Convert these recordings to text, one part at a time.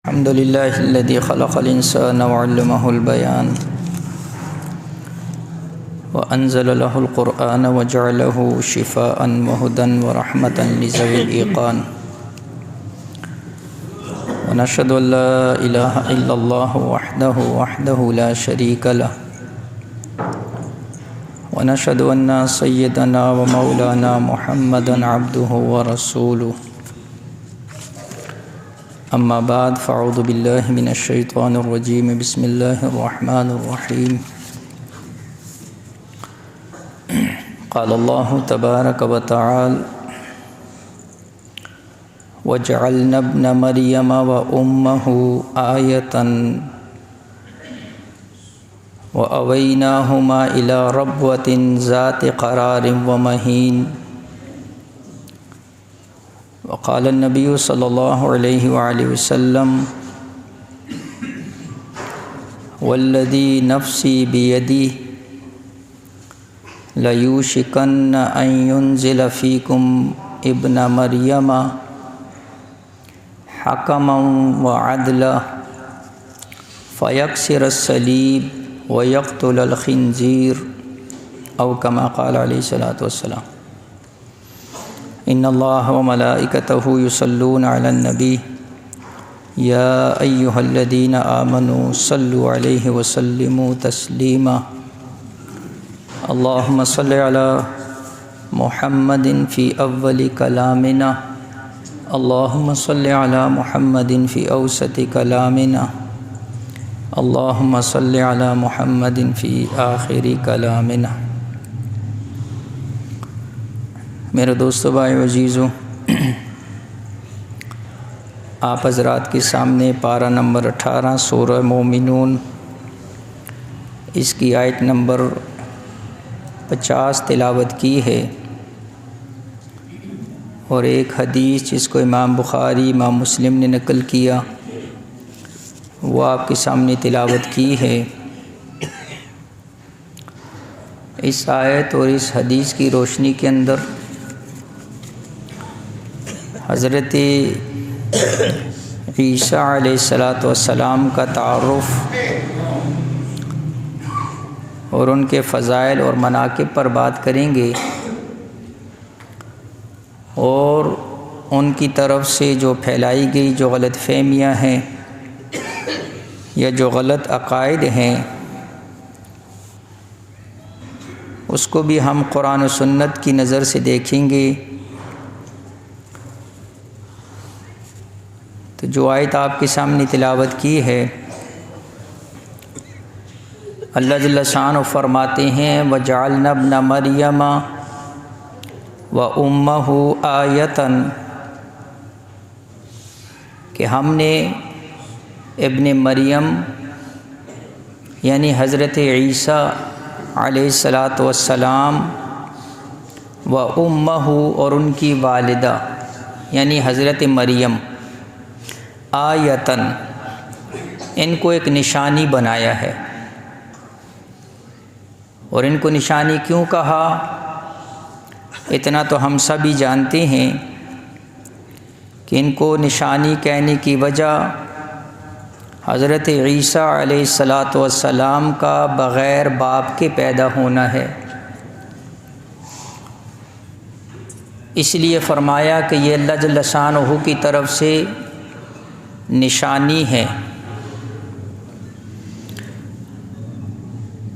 الحمد لله الذي خلق الإنسان وعلمه البيان وأنزل له القرآن وجعله شفاء وهدى ورحمة لذوي الإيقان ونشهد أن لا إله إلا الله وحده لا شريك له ونشهد أن سيدنا ومولانا محمدا عبده ورسوله اما بعد فاعوذ باللہ من الشیطان الرجیم بسم اللہ الرحمن الرحیم قال اللہ تبارک وتعالى وجعلنا ابن مریم وامہ آیۃ وأویناہما الی ربوۃ ذات قرار ومہین وقال النبی صلی اللہ علیہ وآلہ وسلم والذی نفسی بیدہ لیوشکن ان ینزل فیکم ابن مریم حکما وعدلا فیکسر الصلیب ویقتل الخنزیر او کما قال علیہ الصلاۃ والسلام ان اللہ وملائکتہ یصلون علی النبی یا ایہا الذین آمنوا صلوا علیہ وسلموا تسلیما اللہم صل علی محمد فی اول کلامنا اللہم صل علی محمد فی اوسط کلامنا اللہم صل علی محمد فی آخر کلامنا۔ میرے دوستو بھائی عزیزو، آپ حضرات کے سامنے پارہ نمبر 18 سورہ مومنون، اس کی آیت نمبر 50 تلاوت کی ہے، اور ایک حدیث جس کو امام بخاری امام مسلم نے نقل کیا وہ آپ کے سامنے تلاوت کی ہے۔ اس آیت اور اس حدیث کی روشنی کے اندر حضرت عیسیٰ علیہ السلام کا تعارف اور ان کے فضائل اور مناقب پر بات کریں گے، اور ان کی طرف سے جو پھیلائی گئی جو غلط فہمیاں ہیں یا جو غلط عقائد ہیں اس کو بھی ہم قرآن و سنت کی نظر سے دیکھیں گے۔ تو جو آیت آپ کے سامنے تلاوت کی ہے، اللہ جل شانہ فرماتے ہیں وَجَعَلْنَا ابْنَ مَرْيَمَ وَأُمَّهُ آیَةً، کہ ہم نے ابن مریم یعنی حضرت عیسیٰ علیہ السلام وَأُمَّهُ اور ان کی والدہ یعنی حضرت مریم آیتاً ان کو ایک نشانی بنایا ہے۔ اور ان کو نشانی کیوں کہا، اتنا تو ہم سبھی جانتے ہیں کہ ان کو نشانی کہنے کی وجہ حضرت عیسیٰ علیہ السلام کا بغیر باپ کے پیدا ہونا ہے۔ اس لیے فرمایا کہ یہ اللہ جل شانہ کی طرف سے نشانی ہے۔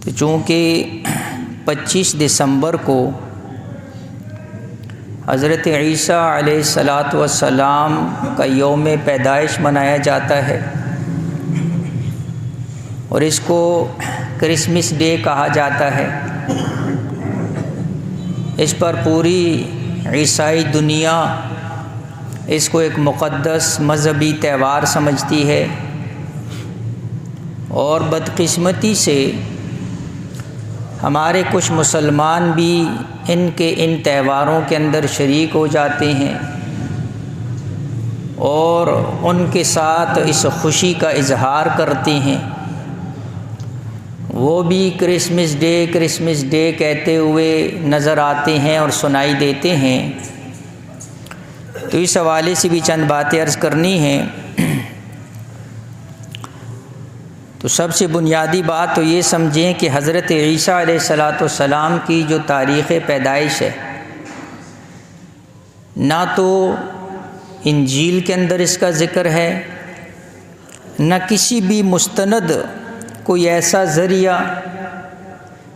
تو چونکہ 25 دسمبر کو حضرت عیسیٰ علیہ السلام کا یوم پیدائش منایا جاتا ہے، اور اس کو کرسمس ڈے کہا جاتا ہے۔ اس پر پوری عیسائی دنیا اس کو ایک مقدس مذہبی تہوار سمجھتی ہے، اور بدقسمتی سے ہمارے کچھ مسلمان بھی ان تہواروں کے اندر شریک ہو جاتے ہیں، اور ان کے ساتھ اس خوشی کا اظہار کرتے ہیں۔ وہ بھی کرسمس ڈے کہتے ہوئے نظر آتے ہیں اور سنائی دیتے ہیں۔ تو اس حوالے سے بھی چند باتیں عرض کرنی ہیں۔ تو سب سے بنیادی بات تو یہ سمجھیں کہ حضرت عیسیٰ علیہ السلام کی جو تاریخ پیدائش ہے، نہ تو انجیل کے اندر اس کا ذکر ہے، نہ کسی بھی مستند کوئی ایسا ذریعہ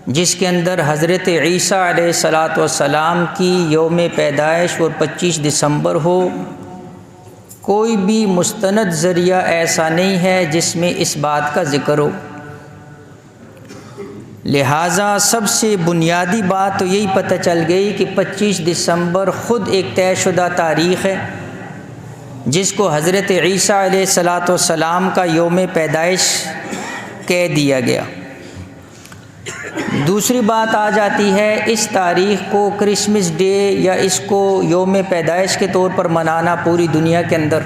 جس کے اندر حضرت عیسیٰ علیہ السلام کی یوم پیدائش اور 25 دسمبر ہو۔ کوئی بھی مستند ذریعہ ایسا نہیں ہے جس میں اس بات کا ذکر ہو۔ لہٰذا سب سے بنیادی بات تو یہی پتہ چل گئی کہ 25 دسمبر خود ایک طے شدہ تاریخ ہے جس کو حضرت عیسیٰ علیہ السلام کا یوم پیدائش کہہ دیا گیا۔ دوسری بات آ جاتی ہے اس تاریخ کو کرسمس ڈے یا اس کو یوم پیدائش کے طور پر منانا پوری دنیا کے اندر،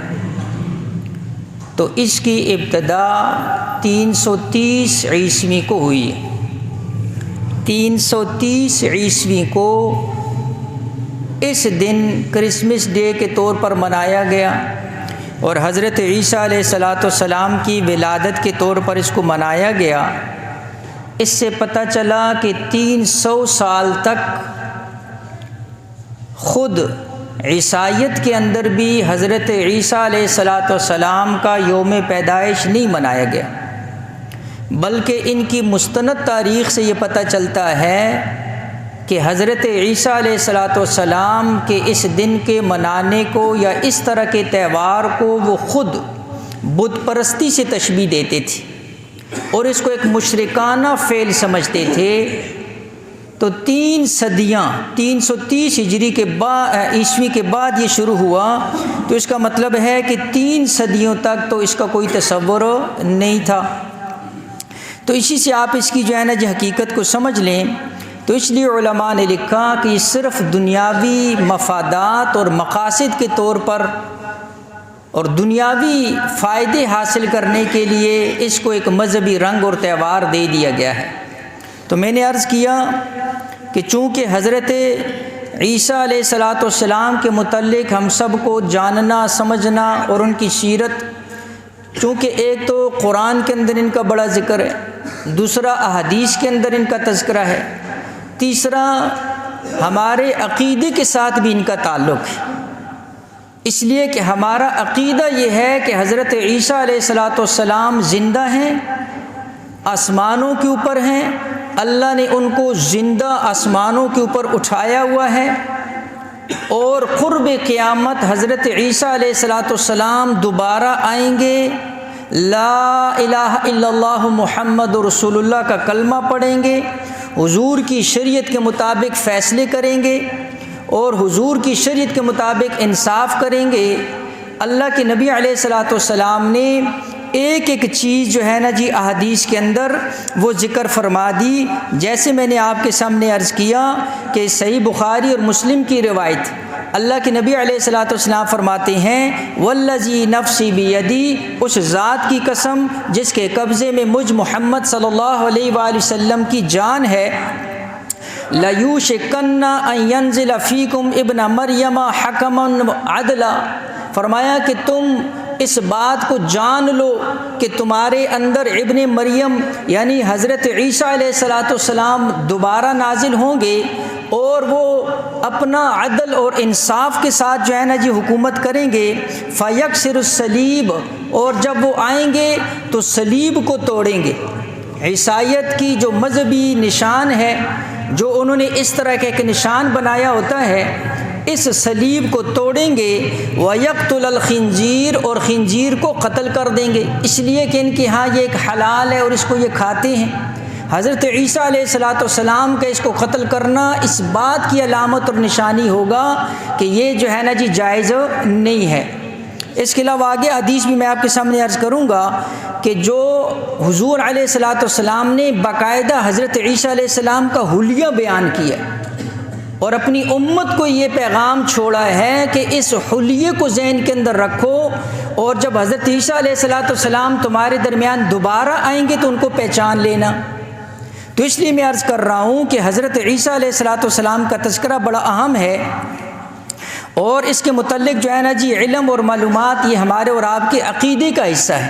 تو اس کی ابتدا 330 عیسوی کو ہوئی ہے۔ 330 عیسوی کو اس دن کرسمس ڈے کے طور پر منایا گیا، اور حضرت عیسیٰ علیہ السلام کی ولادت کے طور پر اس کو منایا گیا۔ اس سے پتہ چلا کہ 300 سال تک خود عیسائیت کے اندر بھی حضرت عیسیٰ علیہ السلام کا یوم پیدائش نہیں منایا گیا، بلکہ ان کی مستند تاریخ سے یہ پتہ چلتا ہے کہ حضرت عیسیٰ علیہ السلام کے اس دن کے منانے کو یا اس طرح کے تہوار کو وہ خود بت پرستی سے تشبیہ دیتے تھے اور اس کو ایک مشرکانہ فعل سمجھتے تھے۔ تو 3 صدیاں 330 ہجری کے بعد عیسوی کے بعد یہ شروع ہوا، تو اس کا مطلب ہے کہ 3 صدیوں تک تو اس کا کوئی تصور نہیں تھا۔ تو اسی سے آپ اس کی جو ہے نا جی حقیقت کو سمجھ لیں۔ تو اس لیے علماء نے لکھا کہ یہ صرف دنیاوی مفادات اور مقاصد کے طور پر اور دنیاوی فائدے حاصل کرنے کے لیے اس کو ایک مذہبی رنگ اور تہوار دے دیا گیا ہے۔ تو میں نے عرض کیا کہ چونکہ حضرت عیسیٰ علیہ السلام کے متعلق ہم سب کو جاننا سمجھنا اور ان کی سیرت، چونکہ ایک تو قرآن کے اندر ان کا بڑا ذکر ہے، دوسرا احادیث کے اندر ان کا تذکرہ ہے، تیسرا ہمارے عقیدے کے ساتھ بھی ان کا تعلق ہے، اس لیے کہ ہمارا عقیدہ یہ ہے کہ حضرت عیسیٰ علیہ السلام زندہ ہیں، آسمانوں کے اوپر ہیں، اللہ نے ان کو زندہ آسمانوں کے اوپر اٹھایا ہوا ہے، اور قرب قیامت حضرت عیسیٰ علیہ السلام دوبارہ آئیں گے، لا الہ الا اللہ محمد رسول اللہ کا کلمہ پڑھیں گے، حضور کی شریعت کے مطابق فیصلے کریں گے اور حضور کی شریعت کے مطابق انصاف کریں گے۔ اللہ کے نبی علیہ السلام نے ایک ایک چیز جو ہے نا جی احادیث کے اندر وہ ذکر فرما دی، جیسے میں نے آپ کے سامنے عرض کیا کہ صحیح بخاری اور مسلم کی روایت، اللہ کے نبی علیہ السلام فرماتے ہیں والذی نفسی بیدی، اس ذات کی قسم جس کے قبضے میں مجھ محمد صلی اللہ علیہ وآلہ وسلم کی جان ہے، لَيُوشِكَنَّ أَن يَنزِلَ فِيكُمْ ابْنَ مَرْيَمَ حَكَمًا عَدْلًا، فرمایا کہ تم اس بات کو جان لو کہ تمہارے اندر ابن مریم یعنی حضرت عیسیٰ علیہ السلام دوبارہ نازل ہوں گے، اور وہ اپنا عدل اور انصاف کے ساتھ جو ہے نا جی حکومت کریں گے، فَيَكْسِرُ الصَّلِيبَ، اور جب وہ آئیں گے تو صلیب کو توڑیں گے۔ عیسائیت کی جو مذہبی نشان ہے، جو انہوں نے اس طرح کا ایک نشان بنایا ہوتا ہے، اس صلیب کو توڑیں گے، وَيَقْتُلَ الْخِنْزِيرَ، اور خنزیر کو قتل کر دیں گے، اس لیے کہ ان کے ہاں یہ ایک حلال ہے اور اس کو یہ کھاتے ہیں۔ حضرت عیسیٰ علیہ السلام کا اس کو قتل کرنا اس بات کی علامت اور نشانی ہوگا کہ یہ جو ہے نا جی جائز نہیں ہے۔ اس کے علاوہ آگے حدیث بھی میں آپ کے سامنے عرض کروں گا کہ جو حضور علیہ السلام نے باقاعدہ حضرت عیسیٰ علیہ السلام کا حلیہ بیان کیا اور اپنی امت کو یہ پیغام چھوڑا ہے کہ اس حلیے کو ذہن کے اندر رکھو، اور جب حضرت عیسیٰ علیہ السلام تمہارے درمیان دوبارہ آئیں گے تو ان کو پہچان لینا۔ تو اس لیے میں عرض کر رہا ہوں کہ حضرت عیسیٰ علیہ السلام کا تذکرہ بڑا اہم ہے، اور اس کے متعلق جو ہے نا جی علم اور معلومات یہ ہمارے اور آپ کے عقیدے کا حصہ ہے۔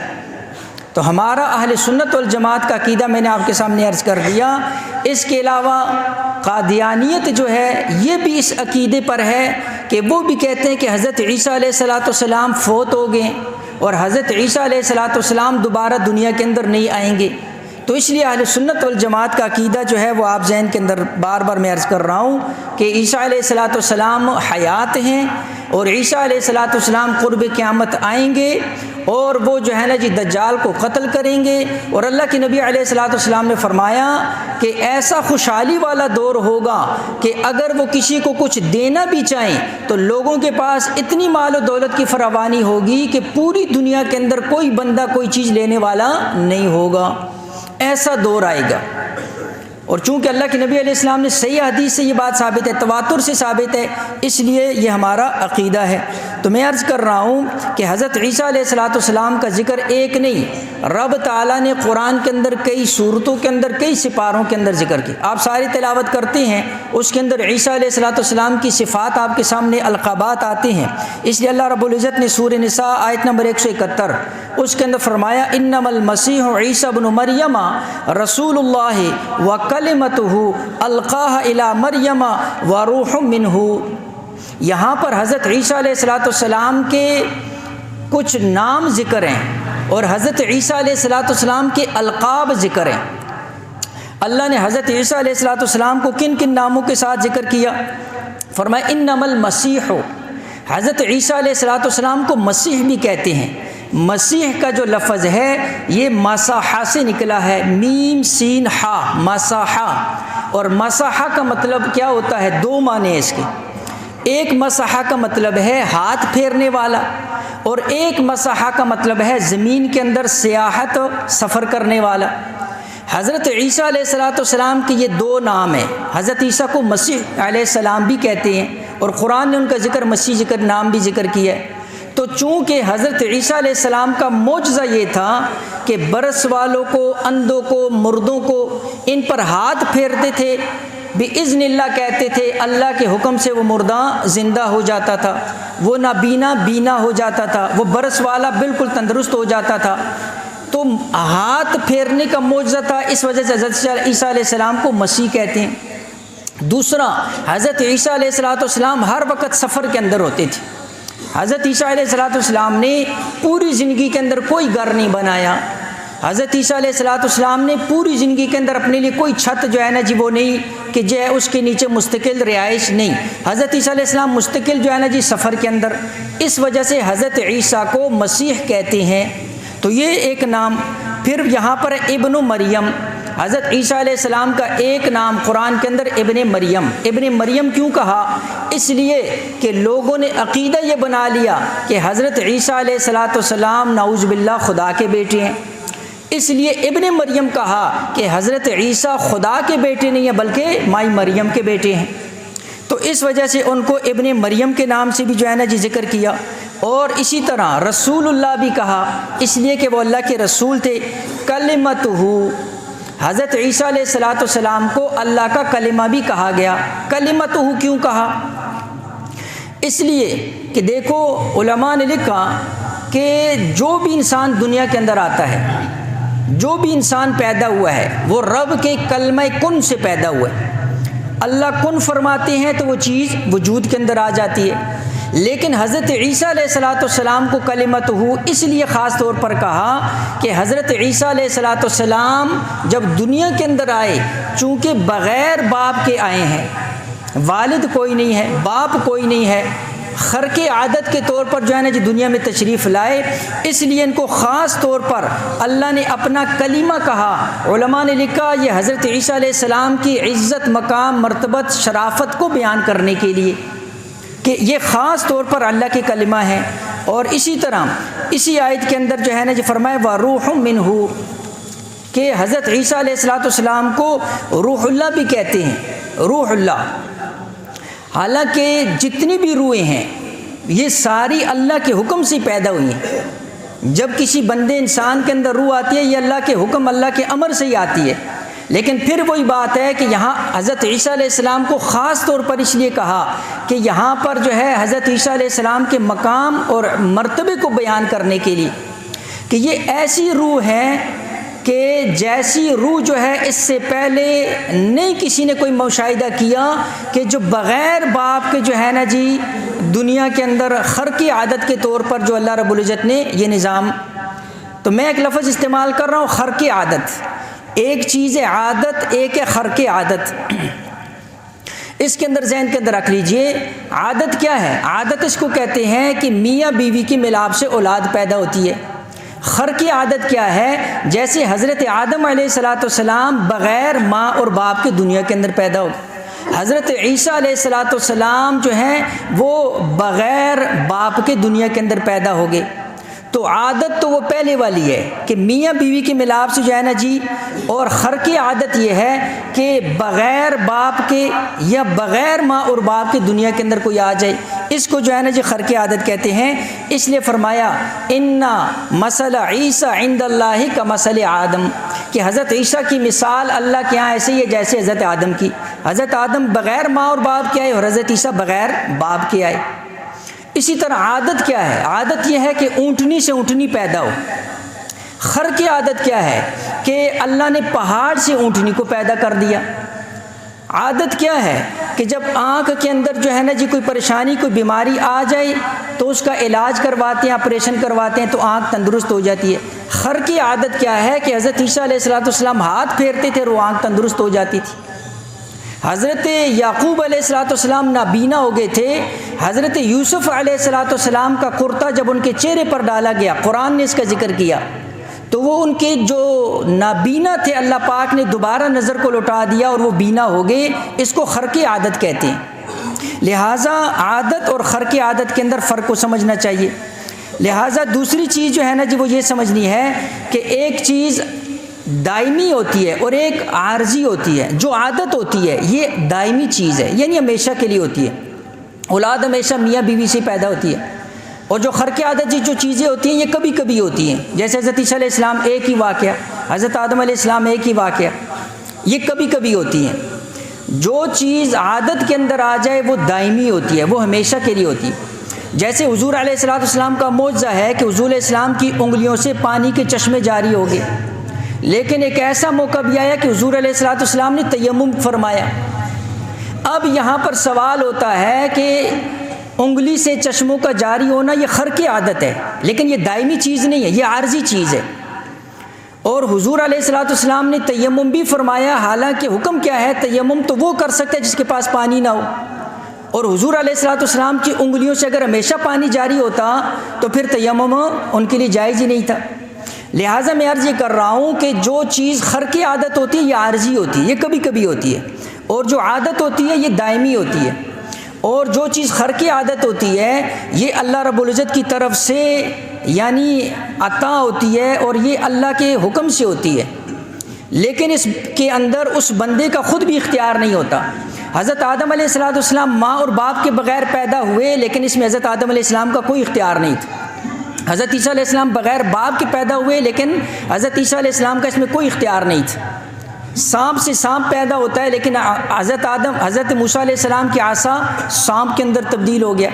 تو ہمارا اہل سنت والجماعت کا عقیدہ میں نے آپ کے سامنے عرض کر دیا۔ اس کے علاوہ قادیانیت جو ہے یہ بھی اس عقیدے پر ہے کہ وہ بھی کہتے ہیں کہ حضرت عیسیٰ علیہ السلام فوت ہو گئے اور حضرت عیسیٰ علیہ السلام دوبارہ دنیا کے اندر نہیں آئیں گے۔ تو اس لیے اہل سنت والجماعت کا عقیدہ جو ہے وہ آپ ذہن کے اندر بار بار میں عرض کر رہا ہوں کہ عیسیٰ علیہ السلام حیات ہیں اور عیسیٰ علیہ السلام قرب قیامت آئیں گے اور وہ جو ہے نا جی دجال کو قتل کریں گے، اور اللہ کے نبی علیہ السلام نے فرمایا کہ ایسا خوشحالی والا دور ہوگا کہ اگر وہ کسی کو کچھ دینا بھی چاہیں تو لوگوں کے پاس اتنی مال و دولت کی فراوانی ہوگی کہ پوری دنیا کے اندر کوئی بندہ کوئی چیز لینے والا نہیں ہوگا۔ ایسا دور آئے گا، اور چونکہ اللہ کے نبی علیہ السلام نے صحیح حدیث سے یہ بات ثابت ہے، تواتر سے ثابت ہے، اس لیے یہ ہمارا عقیدہ ہے۔ تو میں عرض کر رہا ہوں کہ حضرت عیسیٰ علیہ السلام کا ذکر ایک نہیں، رب تعالیٰ نے قرآن کے اندر کئی صورتوں کے اندر کئی سپاروں کے اندر ذکر کی۔ آپ ساری تلاوت کرتے ہیں، اس کے اندر عیسیٰ علیہ السلام کی صفات آپ کے سامنے القابات آتے ہیں۔ اس لیے اللہ رب العزت نے سورہ نساء آیت نمبر 171 اس کے اندر فرمایا انما المسیح عیسی ابن مریم رسول اللہ وکلمتہ القاہ الی مریم وروح منہ۔ یہاں پر حضرت عیسیٰ علیہ السلام کے کچھ نام ذکر ہیں اور حضرت عیسیٰ علیہ السلام کے القاب ذکر ہیں۔ اللہ نے حضرت عیسیٰ علیہ السلام کو کن کن ناموں کے ساتھ ذکر کیا؟ فرمایا انما المسیح، حضرت عیسیٰ علیہ السلام کو مسیح بھی کہتے ہیں۔ مسیح کا جو لفظ ہے یہ مساحہ سے نکلا ہے، میم سین ہا، مساحہ۔ اور مساحہ کا مطلب کیا ہوتا ہے؟ دو معنی ہیں اس کے۔ ایک مساحہ کا مطلب ہے ہاتھ پھیرنے والا، اور ایک مساحہ کا مطلب ہے زمین کے اندر سیاحت سفر کرنے والا۔ حضرت عیسیٰ علیہ السلام کے یہ دو نام ہیں۔ حضرت عیسیٰ کو مسیح علیہ السلام بھی کہتے ہیں اور قرآن نے ان کا ذکر مسیح نام بھی ذکر کیا ہے۔ تو چونکہ حضرت عیسیٰ علیہ السلام کا معجزہ یہ تھا کہ برس والوں کو، اندھوں کو، مردوں کو ان پر ہاتھ پھیرتے تھے، بِإِذْنِ اللہ کہتے تھے، اللہ کے حکم سے وہ مردہ زندہ ہو جاتا تھا، وہ نابینا بینا ہو جاتا تھا، وہ برس والا بالکل تندرست ہو جاتا تھا۔ تو ہاتھ پھیرنے کا معجزہ تھا، اس وجہ سے حضرت عیسیٰ علیہ السلام کو مسیح کہتے ہیں۔ دوسرا، حضرت عیسیٰ علیہ السلام ہر وقت سفر کے اندر ہوتے تھے۔ حضرت عیسیٰ علیہ السلام نے پوری زندگی کے اندر کوئی گھر نہیں بنایا۔ حضرت عیسیٰ علیہ السلام نے پوری زندگی کے اندر اپنے لیے کوئی چھت جو ہے نا جی وہ نہیں کہ جو ہے اس کے نیچے مستقل رہائش نہیں۔ حضرت عیسیٰ علیہ السلام مستقل جو ہے نا جی سفر کے اندر، اس وجہ سے حضرت عیسیٰ کو مسیح کہتے ہیں۔ تو یہ ایک نام۔ پھر یہاں پر ابن مریم، حضرت عیسیٰ علیہ السلام کا ایک نام قرآن کے اندر ابن مریم۔ ابن مریم کیوں کہا؟ اس لیے کہ لوگوں نے عقیدہ یہ بنا لیا کہ حضرت عیسیٰ علیہ السلام نعوذ باللہ خدا کے بیٹے ہیں، اس لیے ابن مریم کہا کہ حضرت عیسیٰ خدا کے بیٹے نہیں ہیں بلکہ مائی مریم کے بیٹے ہیں۔ تو اس وجہ سے ان کو ابن مریم کے نام سے بھی جو ہے نا جی ذکر کیا۔ اور اسی طرح رسول اللہ بھی کہا، اس لیے کہ وہ اللہ کے رسول تھے۔ کلمتہ، حضرت عیسیٰ علیہ السلام کو اللہ کا کلمہ بھی کہا گیا۔ کلمتہ کیوں کہا؟ اس لیے کہ دیکھو علماء نے لکھا کہ جو بھی انسان دنیا کے اندر آتا ہے، جو بھی انسان پیدا ہوا ہے وہ رب کے کلمہ کن سے پیدا ہوا ہے۔ اللہ کن فرماتے ہیں تو وہ چیز وجود کے اندر آ جاتی ہے۔ لیکن حضرت عیسیٰ علیہ السلام کو کلمتہ اس لیے خاص طور پر کہا کہ حضرت عیسیٰ علیہ السلام جب دنیا کے اندر آئے، چونکہ بغیر باپ کے آئے ہیں، والد کوئی نہیں ہے، باپ کوئی نہیں ہے، خرق عادت کے طور پر جو ہے نا جی دنیا میں تشریف لائے، اس لیے ان کو خاص طور پر اللہ نے اپنا کلمہ کہا۔ علماء نے لکھا یہ حضرت عیسیٰ علیہ السلام کی عزت، مقام، مرتبت، شرافت کو بیان کرنے کے لیے کہ یہ خاص طور پر اللہ کے کلمہ ہے۔ اور اسی طرح اسی آیت کے اندر جو ہے نا جی فرمایا وَرُوحٌ مِّنْهُ کہ حضرت عیسیٰ علیہ السلام کو روح اللہ بھی کہتے ہیں، روح اللہ۔ حالانکہ جتنی بھی روحیں ہیں یہ ساری اللہ کے حکم سے پیدا ہوئی ہیں۔ جب کسی بندے انسان کے اندر روح آتی ہے یہ اللہ کے حکم، اللہ کے امر سے ہی آتی ہے۔ لیکن پھر وہی بات ہے کہ یہاں حضرت عیسیٰ علیہ السلام کو خاص طور پر اس لیے کہا کہ یہاں پر جو ہے حضرت عیسیٰ علیہ السلام کے مقام اور مرتبے کو بیان کرنے کے لیے کہ یہ ایسی روح ہے کہ جیسی روح جو ہے اس سے پہلے نہیں کسی نے کوئی مشاہدہ کیا کہ جو بغیر باپ کے جو ہے نا جی دنیا کے اندر خرقی عادت کے طور پر جو اللہ رب العزت نے یہ نظام، تو میں ایک لفظ استعمال کر رہا ہوں خرقی عادت، ایک چیز ہے عادت، ایک ہے خرقی عادت۔ اس کے اندر ذہن کے اندر رکھ لیجئے عادت کیا ہے؟ عادت اس کو کہتے ہیں کہ میاں بیوی کی ملاپ سے اولاد پیدا ہوتی ہے۔ خرقی عادت کیا ہے؟ جیسے حضرت آدم علیہ السلام بغیر ماں اور باپ کے دنیا کے اندر پیدا ہو، حضرت عیسیٰ علیہ السلام جو ہیں وہ بغیر باپ کے دنیا کے اندر پیدا ہو گئے۔ تو عادت تو وہ پہلے والی ہے کہ میاں بیوی کے ملاپ سے جو ہے نا جی، اور خرقی عادت یہ ہے کہ بغیر باپ کے یا بغیر ماں اور باپ کے دنیا کے اندر کوئی آ جائے، اس کو جو ہے نا جی خرقی عادت کہتے ہیں۔ اس لیے فرمایا اِنَّ مَثَلَ عِیسیٰ عِنْدَ اللہِ کَمَثَلِ آدم، کہ حضرت عیسیٰ کی مثال اللہ کے ہاں ایسے ہی ہے جیسے حضرت آدم کی۔ حضرت آدم بغیر ماں اور باپ کے آئے اور حضرت عیسیٰ بغیر باپ کے آئے۔ اسی طرح عادت کیا ہے؟ عادت یہ ہے کہ اونٹنی سے اونٹنی پیدا ہو۔ خرقی عادت کیا ہے؟ کہ اللہ نے پہاڑ سے اونٹنی کو پیدا کر دیا۔ عادت کیا ہے؟ کہ جب آنکھ کے اندر جو ہے نا جی کوئی پریشانی کوئی بیماری آ جائے تو اس کا علاج کرواتے ہیں، آپریشن کرواتے ہیں تو آنکھ تندرست ہو جاتی ہے۔ خرقی عادت کیا ہے؟ کہ حضرت عیسیٰ علیہ السلام ہاتھ پھیرتے تھے اور وہ آنکھ تندرست ہو جاتی تھی۔ حضرت یعقوب علیہ السلام نابینا ہو گئے تھے، حضرت یوسف علیہ السلام کا کرتا جب ان کے چہرے پر ڈالا گیا، قرآن نے اس کا ذکر کیا، تو وہ ان کے جو نابینا تھے اللہ پاک نے دوبارہ نظر کو لوٹا دیا اور وہ بینا ہو گئے۔ اس کو خرقی عادت کہتے ہیں۔ لہٰذا عادت اور خرقی عادت کے اندر فرق کو سمجھنا چاہیے۔ لہٰذا دوسری چیز جو ہے نا جی وہ یہ سمجھنی ہے کہ ایک چیز دائمی ہوتی ہے اور ایک عارضی ہوتی ہے۔ جو عادت ہوتی ہے یہ دائمی چیز ہے، یعنی ہمیشہ کے لیے ہوتی ہے، اولاد ہمیشہ میاں بیوی سے پیدا ہوتی ہے۔ اور جو خرقی عادت جی جو چیزیں ہوتی ہیں یہ کبھی کبھی ہوتی ہیں، جیسے حضرت عیسیٰ علیہ السلام ایک ہی واقعہ، حضرت آدم علیہ السلام ایک ہی واقعہ، یہ کبھی کبھی ہوتی ہیں۔ جو چیز عادت کے اندر آ جائے وہ دائمی ہوتی ہے، وہ ہمیشہ کے لیے ہوتی ہے۔ جیسے حضور علیہ السلام کا معجزہ ہے کہ حضور علیہ السلام کی انگلیوں سے پانی کے چشمے جاری ہو گئے، لیکن ایک ایسا موقع بھی آیا کہ حضور علیہ السلام نے تیمم فرمایا۔ اب یہاں پر سوال ہوتا ہے کہ انگلی سے چشموں کا جاری ہونا یہ خرقی عادت ہے، لیکن یہ دائمی چیز نہیں ہے، یہ عارضی چیز ہے۔ اور حضور علیہ السلام نے تیمم بھی فرمایا، حالانکہ حکم کیا ہے؟ تیمم تو وہ کر سکتا ہے جس کے پاس پانی نہ ہو، اور حضور علیہ السلام کی انگلیوں سے اگر ہمیشہ پانی جاری ہوتا تو پھر تیمم ان کے لیے جائز ہی نہیں تھا۔ لہٰذا میں عرض یہ کر رہا ہوں کہ جو چیز خرقی عادت ہوتی ہے یہ عارضی ہوتی ہے، یہ کبھی کبھی ہوتی ہے، اور جو عادت ہوتی ہے یہ دائمی ہوتی ہے۔ اور جو چیز خرقی عادت ہوتی ہے یہ اللہ رب العزت کی طرف سے یعنی عطا ہوتی ہے اور یہ اللہ کے حکم سے ہوتی ہے، لیکن اس کے اندر اس بندے کا خود بھی اختیار نہیں ہوتا۔ حضرت آدم علیہ السلام ماں اور باپ کے بغیر پیدا ہوئے، لیکن اس میں حضرت آدم علیہ السلام کا کوئی اختیار نہیں تھا۔ حضرت عیسیٰ علیہ السلام بغیر باپ کے پیدا ہوئے، لیکن حضرت عیسیٰ علیہ السلام کا اس میں کوئی اختیار نہیں تھا۔ سانپ سے سانپ پیدا ہوتا ہے، لیکن حضرت موسیٰ علیہ السلام کی عصا سانپ کے اندر تبدیل ہو گیا،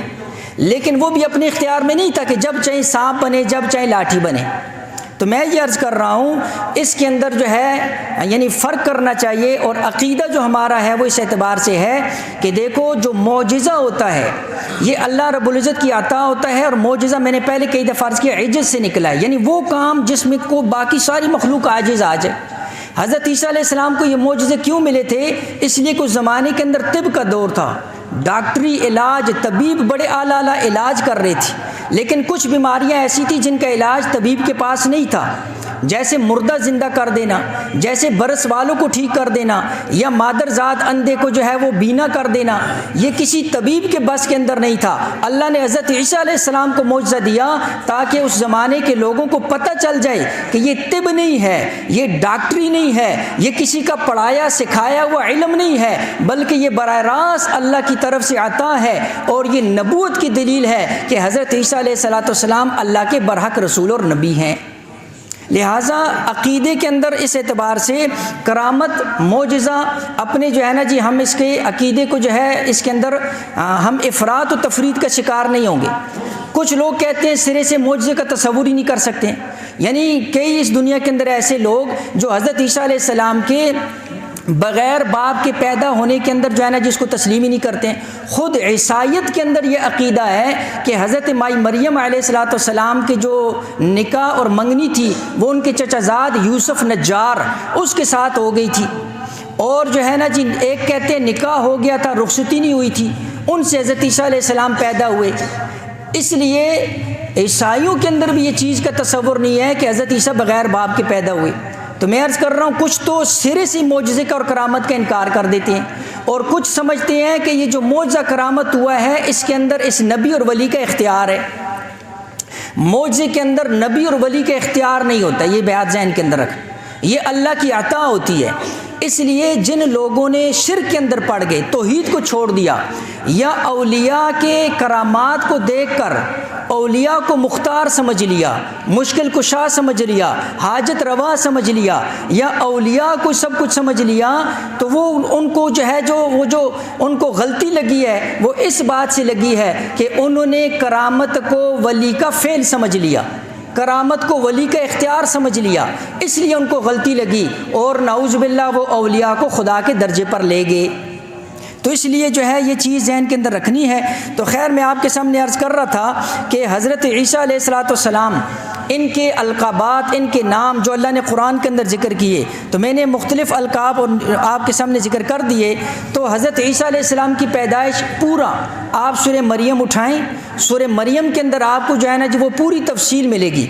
لیکن وہ بھی اپنے اختیار میں نہیں تھا کہ جب چاہے سانپ بنے جب چاہے لاٹھی بنے۔ تو میں یہ عرض کر رہا ہوں اس کے اندر جو ہے یعنی فرق کرنا چاہیے، اور عقیدہ جو ہمارا ہے وہ اس اعتبار سے ہے کہ دیکھو جو معجزہ ہوتا ہے یہ اللہ رب العزت کی عطا ہوتا ہے، اور معجزہ میں نے پہلے کئی دفعہ عرض کیا عجز سے نکلا ہے، یعنی وہ کام جس میں کو باقی ساری مخلوق عاجز آ جائے۔ حضرت عیسیٰ علیہ السلام کو یہ معجزے کیوں ملے تھے؟ اس لیے کہ اس زمانے کے اندر طب کا دور تھا، ڈاکٹری علاج، طبیب بڑے اعلیٰ علاج کر رہے تھے، لیکن کچھ بیماریاں ایسی تھیں جن کا علاج طبیب کے پاس نہیں تھا، جیسے مردہ زندہ کر دینا، جیسے برس والوں کو ٹھیک کر دینا، یا مادر ذات اندھے کو جو ہے وہ بینا کر دینا، یہ کسی طبیب کے بس کے اندر نہیں تھا۔ اللہ نے حضرت عیسیٰ علیہ السلام کو معجزہ دیا تاکہ اس زمانے کے لوگوں کو پتہ چل جائے کہ یہ طب نہیں ہے، یہ ڈاکٹری نہیں ہے، یہ کسی کا پڑھایا سکھایا ہوا علم نہیں ہے، بلکہ یہ براہ راست اللہ کی طرف سے عطا ہے، اور یہ نبوت کی دلیل ہے کہ حضرت عیسیٰ علیہ السلام اللہ کے برحق رسول اور نبی ہیں۔ لہٰذا عقیدے کے اندر اس اعتبار سے کرامت معجزہ اپنے جو ہے نا جی ہم اس کے عقیدے کو جو ہے اس کے اندر ہم افراط و تفرید کا شکار نہیں ہوں گے۔ کچھ لوگ کہتے ہیں سرے سے معجزے کا تصور ہی نہیں کر سکتے، یعنی کئی اس دنیا کے اندر ایسے لوگ جو حضرت عیسیٰ علیہ السلام کے بغیر باپ کے پیدا ہونے کے اندر جو ہے نا جس کو تسلیم ہی نہیں کرتے ہیں۔ خود عیسائیت کے اندر یہ عقیدہ ہے کہ حضرت مائی مریم علیہ السلام کے جو نکاح اور منگنی تھی وہ ان کے چچا زاد یوسف نجار اس کے ساتھ ہو گئی تھی، اور جو ہے نا جی ایک کہتے ہیں نکاح ہو گیا تھا، رخصتی نہیں ہوئی تھی، ان سے حضرت عیسیٰ علیہ السلام پیدا ہوئے۔ اس لیے عیسائیوں کے اندر بھی یہ چیز کا تصور نہیں ہے کہ حضرت عیسیٰ بغیر باپ کے پیدا ہوئے۔ تو میں عرض کر رہا ہوں کچھ تو سرے سے معجزے کا اور کرامت کا انکار کر دیتے ہیں، اور کچھ سمجھتے ہیں کہ یہ جو معجزہ کرامت ہوا ہے اس کے اندر اس نبی اور ولی کا اختیار ہے۔ معجزے کے اندر نبی اور ولی کا اختیار نہیں ہوتا، یہ بات ذہن کے اندر رکھ، یہ اللہ کی عطا ہوتی ہے۔ اس لیے جن لوگوں نے شرک کے اندر پڑ گئے، توحید کو چھوڑ دیا، یا اولیاء کے کرامات کو دیکھ کر اولیاء کو مختار سمجھ لیا، مشکل کشا سمجھ لیا، حاجت روا سمجھ لیا، یا اولیاء کو سب کچھ سمجھ لیا، تو وہ ان کو جو ہے جو ان کو غلطی لگی ہے وہ اس بات سے لگی ہے کہ انہوں نے کرامت کو ولی کا فعل سمجھ لیا، کرامت کو ولی کا اختیار سمجھ لیا، اس لیے ان کو غلطی لگی، اور نعوذ باللہ وہ اولیاء کو خدا کے درجے پر لے گئے۔ تو اس لیے جو ہے یہ چیز ذہن کے اندر رکھنی ہے۔ تو خیر میں آپ کے سامنے عرض کر رہا تھا کہ حضرت عیسیٰ علیہ السلام ان کے القابات، ان کے نام جو اللہ نے قرآن کے اندر ذکر کیے، تو میں نے مختلف القاب اور آپ کے سامنے ذکر کر دیے۔ تو حضرت عیسیٰ علیہ السلام کی پیدائش پورا آپ سورہ مریم اٹھائیں، سورہ مریم کے اندر آپ کو جو ہے نا جی وہ پوری تفصیل ملے گی۔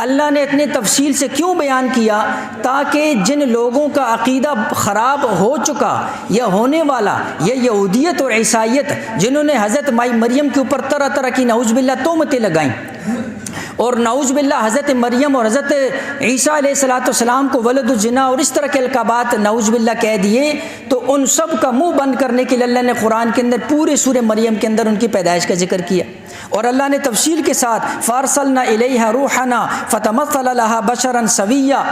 اللہ نے اتنے تفصیل سے کیوں بیان کیا؟ تاکہ جن لوگوں کا عقیدہ خراب ہو چکا یا ہونے والا، یا یہودیت اور عیسائیت، جنہوں نے حضرت مائی مریم کے اوپر طرح طرح کی نعوذ باللہ تہمتیں لگائیں، اور نعوذ باللہ حضرت مریم اور حضرت عیسیٰ علیہ السلام کو ولد الزنا اور اس طرح کے القابات نعوذ باللہ کہہ دیے، تو ان سب کا منہ بند کرنے کے لیے اللہ نے قرآن کے اندر پورے سورہ مریم کے اندر ان کی پیدائش کا ذکر کیا، اور اللہ نے تفصیل کے ساتھ فارسلنا الیہا روحنا فتمثل لہا بشرا سویا،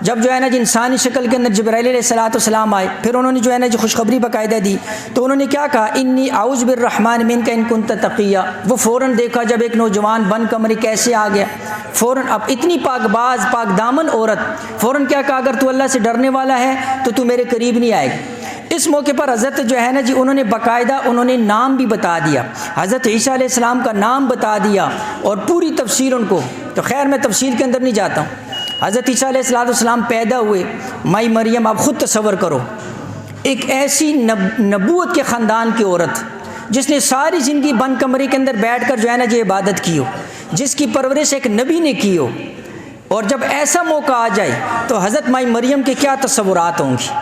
جب جو ہے نا جی انسانی شکل کے اندر جبرائیل علیہ السلام آئے، پھر انہوں نے جو ہے نا جی خوشخبری باقاعدہ دی، تو انہوں نے کیا کہا؟ انی اعوذ بالرحمن منک ان کنت تقیا۔ وہ فوراً دیکھا جب ایک نوجوان بن کمری کیسے آ گیا، فوراً اب اتنی پاک باز پاک دامن عورت، فوراً کیا کہا؟ اگر تو اللہ سے ڈرنے والا ہے تو تو میرے قریب نہیں آئے گا۔ اس موقع پر حضرت جو ہے نا جی انہوں نے باقاعدہ انہوں نے نام بھی بتا دیا، حضرت عیسیٰ علیہ السلام کا نام بتا دیا اور پوری تفصیل ان کو۔ تو خیر میں تفصیل کے اندر نہیں جاتا ہوں۔ حضرت عیسیٰ علیہ السلام پیدا ہوئے، مائی مریم آپ خود تصور کرو، ایک ایسی نبوت کے خاندان کی عورت جس نے ساری زندگی بند کمرے کے اندر بیٹھ کر جو ہے نا جی عبادت کی ہو، جس کی پرورش ایک نبی نے کی ہو، اور جب ایسا موقع آ جائے تو حضرت مائی مریم کے کیا تصورات ہوں گی،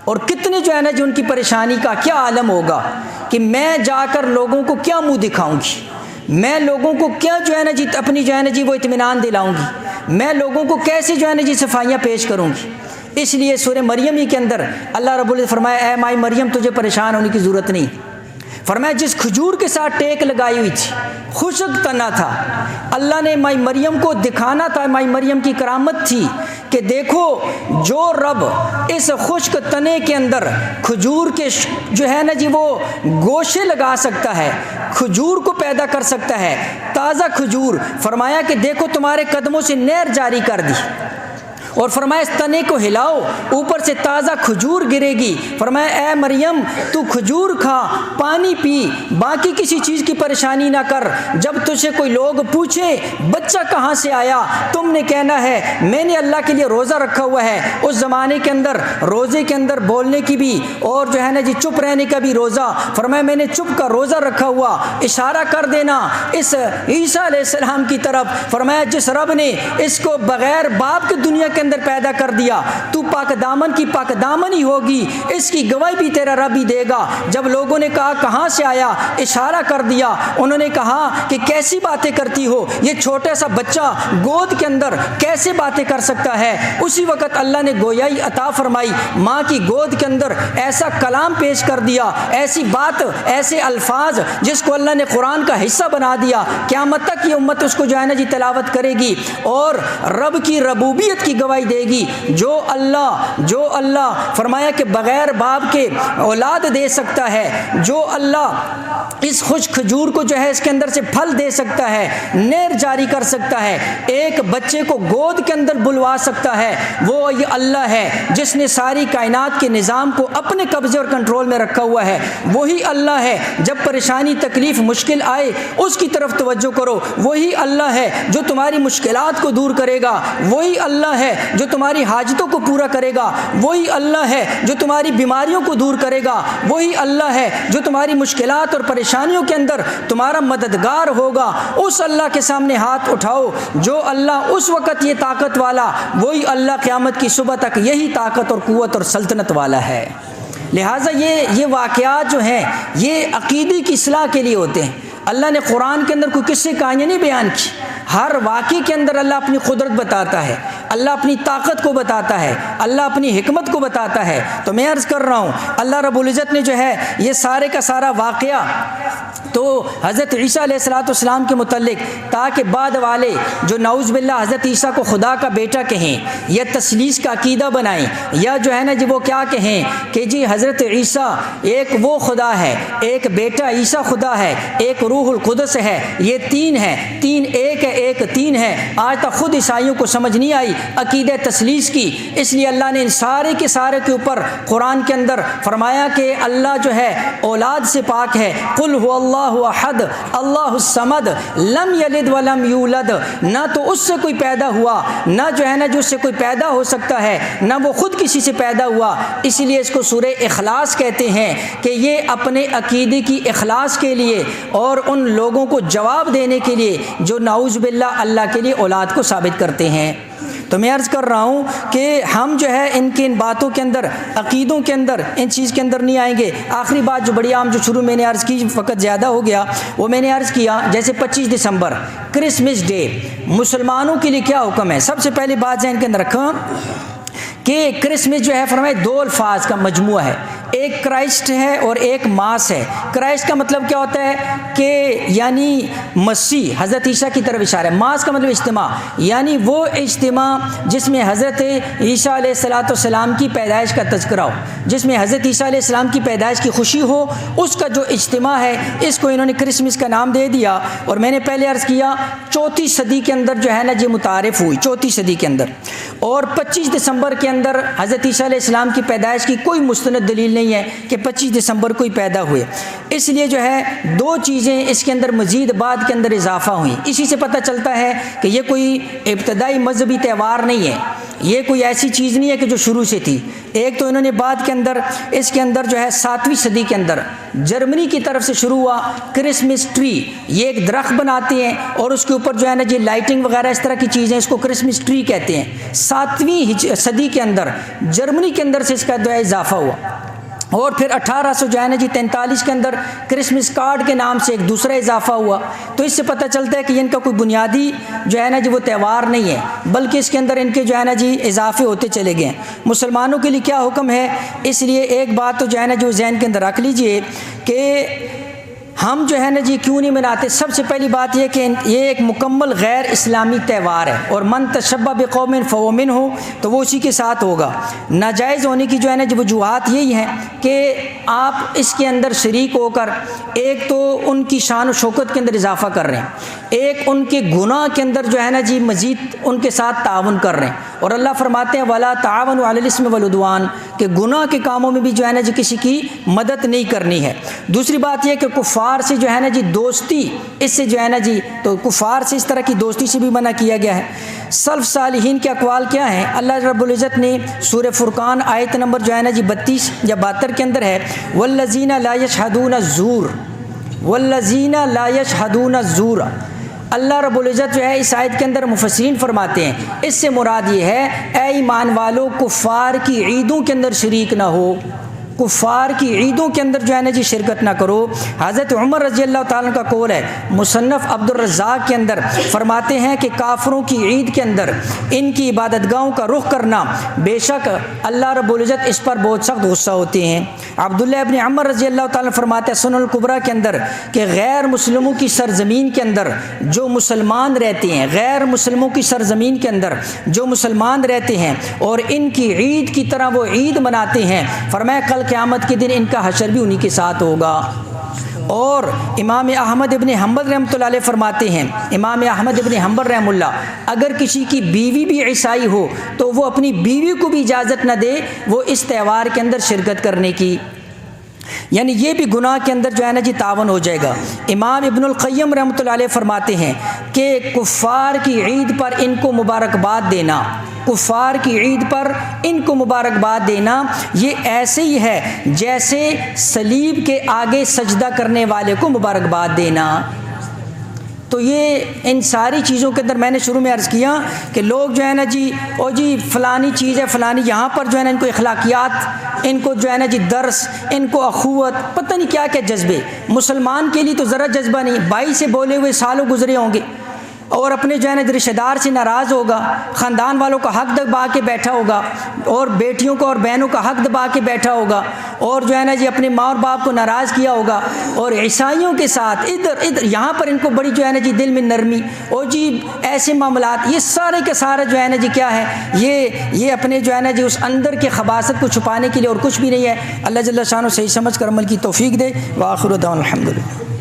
اور کتنے جو ہے نا جو ان کی پریشانی کا کیا عالم ہوگا کہ میں جا کر لوگوں کو کیا منہ دکھاؤں گی، میں لوگوں کو کیا جو ہے نا جی اپنی جو ہے نا جی وہ اطمینان دلاؤں گی، میں لوگوں کو کیسے جو ہے نا جی صفائیاں پیش کروں گی۔ اس لیے سورہ مریم ہی کے اندر اللہ رب العزت فرمایا اے مائی مریم تجھے پریشان ہونے کی ضرورت نہیں، فرمایا جس کھجور کے ساتھ ٹیک لگائی ہوئی تھی، خشک تنا تھا، اللہ نے مائی مریم کو دکھانا تھا، مائی مریم کی کرامت تھی کہ دیکھو جو رب اس خشک تنے کے اندر کھجور کے جو ہے نا جی وہ گوشے لگا سکتا ہے، کھجور کو پیدا کر سکتا ہے، تازہ کھجور، فرمایا کہ دیکھو تمہارے قدموں سے نہر جاری کر دی، اور فرمایا اس تنے کو ہلاؤ، اوپر سے تازہ کھجور گرے گی، فرمایا اے مریم تو کھجور کھا، پانی پی، باقی کسی چیز کی پریشانی نہ کر، جب تجھے کوئی لوگ پوچھے بچہ کہاں سے آیا، تم نے کہنا ہے میں نے اللہ کے لیے روزہ رکھا ہوا ہے۔ اس زمانے کے اندر روزے کے اندر بولنے کی بھی اور جو ہے نا جی چپ رہنے کا بھی روزہ، فرمایا میں نے چپ کا روزہ رکھا ہوا، اشارہ کر دینا اس عیسیٰ علیہ السلام کی طرف، فرمایا جس رب نے اس کو بغیر باپ کے دنیا کے اندر پیدا کر دیا، تو پاک دامن کی پاک دامن ہی ہوگی، اس کی گواہی بھی تیرا رب ہی دے گا۔ جب لوگوں نے کہا کہاں سے آیا، اشارہ کر دیا، انہوں نے کہا کہ کیسی باتیں کرتی ہو، یہ چھوٹا سا بچہ گود کے اندر کیسے باتیں کر سکتا ہے۔ اسی وقت اللہ نے گویائی عطا فرمائی، ماں کی گود کے اندر ایسا کلام پیش کر دیا، ایسی بات، ایسے الفاظ جس کو اللہ نے قرآن کا حصہ بنا دیا، قیامت تک یہ امت اس کو جو ہے نا جی تلاوت کرے گی، اور رب کی ربوبیت کی گواہی گواہی دے گی جو اللہ فرمایا کہ بغیر باپ کے اولاد دے سکتا ہے، جو اللہ اس خشک کھجور کو جو ہے اس کے اندر سے پھل دے سکتا ہے، نہر جاری کر سکتا ہے، ایک بچے کو گود کے اندر بلوا سکتا ہے، وہ یہ اللہ ہے جس نے ساری کائنات کے نظام کو اپنے قبضے اور کنٹرول میں رکھا ہوا ہے۔ وہی اللہ ہے جب پریشانی تکلیف مشکل آئے اس کی طرف توجہ کرو، وہی اللہ ہے جو تمہاری مشکلات کو دور کرے گا، وہی اللہ ہے جو تمہاری حاجتوں کو پورا کرے گا، وہی اللہ ہے جو تمہاری بیماریوں کو دور کرے گا، وہی اللہ ہے جو تمہاری مشکلات اور پریشانیوں کے اندر تمہارا مددگار ہوگا۔ اس اللہ کے سامنے ہاتھ اٹھاؤ، جو اللہ اس وقت یہ طاقت والا، وہی اللہ قیامت کی صبح تک یہی طاقت اور قوت اور سلطنت والا ہے۔ لہٰذا یہ واقعات جو ہیں یہ عقیدے کی اصلاح کے لیے ہوتے ہیں۔ اللہ نے قرآن کے اندر کوئی قصے کہانیاں نہیں بیان کی، ہر واقعے کے اندر اللہ اپنی قدرت بتاتا ہے، اللہ اپنی طاقت کو بتاتا ہے، اللہ اپنی حکمت کو بتاتا ہے۔ تو میں عرض کر رہا ہوں اللہ رب العزت نے جو ہے یہ سارے کا سارا واقعہ تو حضرت عیسیٰ علیہ السلام کے متعلق، تاکہ بعد والے جو نعوذ باللہ حضرت عیسیٰ کو خدا کا بیٹا کہیں یا تثلیث کا عقیدہ بنائیں، یا جو ہے نا جی وہ کیا کہیں کہ جی حضرت عیسیٰ ایک وہ خدا ہے، ایک بیٹا عیسیٰ خدا ہے، ایک روح القدس ہے، یہ تین ہے، تین ایک ہے ایک تین ہے۔ آج تک خود عیسائیوں کو سمجھ نہیں آئی عقیدہ تثلیث کی، اس لیے اللہ نے ان سارے کے سارے کے اوپر قرآن کے اندر فرمایا کہ اللہ جو ہے اولاد سے پاک ہے۔ قل هو اللہ احد اللہ الصمد لم یلد ولم یولد، نہ تو اس سے کوئی پیدا ہوا، نہ جو ہے نا جو اس سے کوئی پیدا ہو سکتا ہے، نہ وہ خود کسی سے پیدا ہوا۔ اسی لیے اس کو سورہ اخلاص کہتے ہیں کہ یہ اپنے عقیدے کی اخلاص کے لیے اور ان لوگوں کو جواب دینے کے لیے جو نعوذ باللہ اللہ کے لیے اولاد کو ثابت کرتے ہیں۔ تو میں عرض کر رہا ہوں کہ ہم جو ہے ان باتوں کے اندر، عقیدوں کے اندر، ان چیز کے اندر نہیں آئیں گے۔ آخری بات جو بڑی عام جو شروع میں نے عرض کی، وقت زیادہ ہو گیا، وہ میں نے عرض کیا جیسے 25 دسمبر کرسمس ڈے مسلمانوں کے لیے کیا حکم ہے۔ سب سے پہلی بات ذہن کے اندر رکھو کہ کرسمس جو ہے فرمائے دو الفاظ کا مجموعہ ہے، ایک کرائسٹ ہے اور ایک ماس ہے۔ کرائسٹ کا مطلب کیا ہوتا ہے کہ یعنی مسیح حضرت عیسیٰ کی طرف اشارہ ہے، ماس کا مطلب اجتماع، یعنی وہ اجتماع جس میں حضرت عیسیٰ علیہ السلام کی پیدائش کا تذکرہ ہو، جس میں حضرت عیسیٰ علیہ السلام کی پیدائش کی خوشی ہو، اس کا جو اجتماع ہے اس کو انہوں نے کرسمس کا نام دے دیا۔ اور میں نے پہلے عرض کیا 4 صدی کے اندر جو ہے نا جی متعارف ہوئی، 4 صدی کے اندر، اور 25 دسمبر کے اندر حضرت عیسیٰ علیہ السلام کی پیدائش کی کوئی مستند دلیل نہیں ہے کہ 25 دسمبر کو ہی پیدا ہوئے۔ اس لیے جو ہے 2 چیزیں اس کے اندر مزید بعد کے اندر اضافہ ہوئیں۔ اسی سے پتہ چلتا ہے کہ یہ کوئی ابتدائی مذہبی تہوار نہیں ہے، یہ کوئی ایسی چیز نہیں ہے کہ جو شروع سے تھی۔ ایک تو انہوں نے بعد کے اندر اس کے اندر جو ہے 7ویں صدی کے اندر جرمنی کی طرف سے شروع ہوا کرسمس ٹری، یہ ایک درخت بناتے ہیں اور اس کے اوپر جو ہے نا جی لائٹنگ وغیرہ اس طرح کی چیزیں، اس کو کرسمس ٹری کہتے ہیں۔ 7ویں صدی کے اندر جرمنی کے اندر سے اس کا جو ہے اضافہ ہوا، اور پھر 1843 کے اندر کرسمس کارڈ کے نام سے ایک دوسرا اضافہ ہوا۔ تو اس سے پتہ چلتا ہے کہ ان کا کوئی بنیادی جو ہے نا جی وہ تہوار نہیں ہے، بلکہ اس کے اندر ان کے جو ہے نا جی اضافے ہوتے چلے گئے ہیں۔ مسلمانوں کے لیے کیا حکم ہے، اس لیے ایک بات تو جو ہے نا جو ذہن کے اندر رکھ لیجئے کہ ہم جو ہے نا جی کیوں نہیں مناتے۔ سب سے پہلی بات یہ کہ یہ ایک مکمل غیر اسلامی تہوار ہے، اور من تشبہ بقوم فہو منہ، تو وہ اسی کے ساتھ ہوگا۔ ناجائز ہونے کی جو ہے نا جی وجوہات یہی ہیں کہ آپ اس کے اندر شریک ہو کر ایک تو ان کی شان و شوکت کے اندر اضافہ کر رہے ہیں، ایک ان کے گناہ کے اندر جو ہے نا جی مزید ان کے ساتھ تعاون کر رہے ہیں۔ اور اللہ فرماتے ہیں وَلَا تَعَاوَنُوا عَلَى الْإِثْمِ وَالْعُدْوَانِ، کہ گناہ کے کاموں میں بھی جو ہے نا جی کسی کی مدد نہیں کرنی ہے۔ دوسری بات یہ کہ کفار سے جو ہے نا جی دوستی، اس سے جو ہے نا جی تو کفار سے اس طرح کی دوستی سے بھی منع کیا گیا ہے۔ سلف صالحین کے اقوال کیا ہیں، اللہ رب العزت نے سورہ فرقان آیت نمبر جو ہے نا جی 32 یا 72 کے اندر ہے وَالَّذِينَ لَا يَشْهَدُونَ الزُّورَ وَالَّذِينَ لَا يَشْهَدُونَ الزُّورَ۔ اللہ رب العزت جو ہے اس آیت کے اندر مفسرین فرماتے ہیں اس سے مراد یہ ہے اے ایمان والو کفار کی عیدوں کے اندر شریک نہ ہو۔ کفار کی عیدوں کے اندر جو ہے نا جی شرکت نہ کرو۔ حضرت عمر رضی اللہ تعالیٰ کا قول ہے، مصنف عبد الرزاق کے اندر فرماتے ہیں کہ کافروں کی عید کے اندر ان کی عبادت گاہوں کا رخ کرنا، بے شک اللہ رب العزت اس پر بہت سخت غصہ ہوتے ہیں۔ عبداللہ ابن عمر رضی اللہ تعالیٰ فرماتے ہیں سنن الکبریٰ کے اندر کہ غیر مسلموں کی سرزمین کے اندر جو مسلمان رہتے ہیں، غیر مسلموں کی سرزمین کے اندر جو مسلمان رہتے ہیں اور ان کی عید کی طرح وہ عید مناتے ہیں، فرمایا کل قیامت کے دن ان کا حشر بھی انہی کے ساتھ ہوگا۔ اور امام احمد ابن حنبل رحمۃ اللہ علیہ فرماتے ہیں، امام احمد ابن حنبل رحمہ اللہ، اگر کسی کی بیوی بھی عیسائی ہو تو وہ اپنی بیوی کو بھی اجازت نہ دے وہ اس تہوار کے اندر شرکت کرنے کی، یعنی یہ بھی گناہ کے اندر جو ہے نا جی تعاون ہو جائے گا۔ امام ابن القیم رحمۃ اللہ علیہ فرماتے ہیں کہ کفار کی عید پر ان کو مبارکباد دینا، کفار کی عید پر ان کو مبارکباد دینا یہ ایسے ہی ہے جیسے صلیب کے آگے سجدہ کرنے والے کو مبارکباد دینا۔ تو یہ ان ساری چیزوں کے اندر میں نے شروع میں عرض کیا کہ لوگ جو ہے نا جی او جی فلانی چیز ہے فلانی، یہاں پر جو ہے نا ان کو اخلاقیات، ان کو جو ہے نا جی درس، ان کو اخوت، پتہ نہیں کیا کیا جذبے۔ مسلمان کے لیے تو ذرا جذبہ نہیں، بھائی سے بولے ہوئے سالوں گزرے ہوں گے اور اپنے جو ہے نا رشتہ دار سے ناراض ہوگا، خاندان والوں کا حق دبا کے بیٹھا ہوگا اور بیٹیوں کو اور بہنوں کا حق دبا کے بیٹھا ہوگا اور جو ہے نا جی اپنے ماں اور باپ کو ناراض کیا ہوگا، اور عیسائیوں کے ساتھ ادھر یہاں پر ان کو بڑی جو ہے نا جی دل میں نرمی اور جی ایسے معاملات، یہ سارے کے سارے جو ہے نا جی کیا ہے، یہ اپنے جو ہے نا جی اس اندر کے خباثت کو چھپانے کے لیے اور کچھ بھی نہیں ہے۔ اللہ جل شانہ صحیح سمجھ کر عمل کی توفیق دے۔ وآخر دعوانا الحمدللہ۔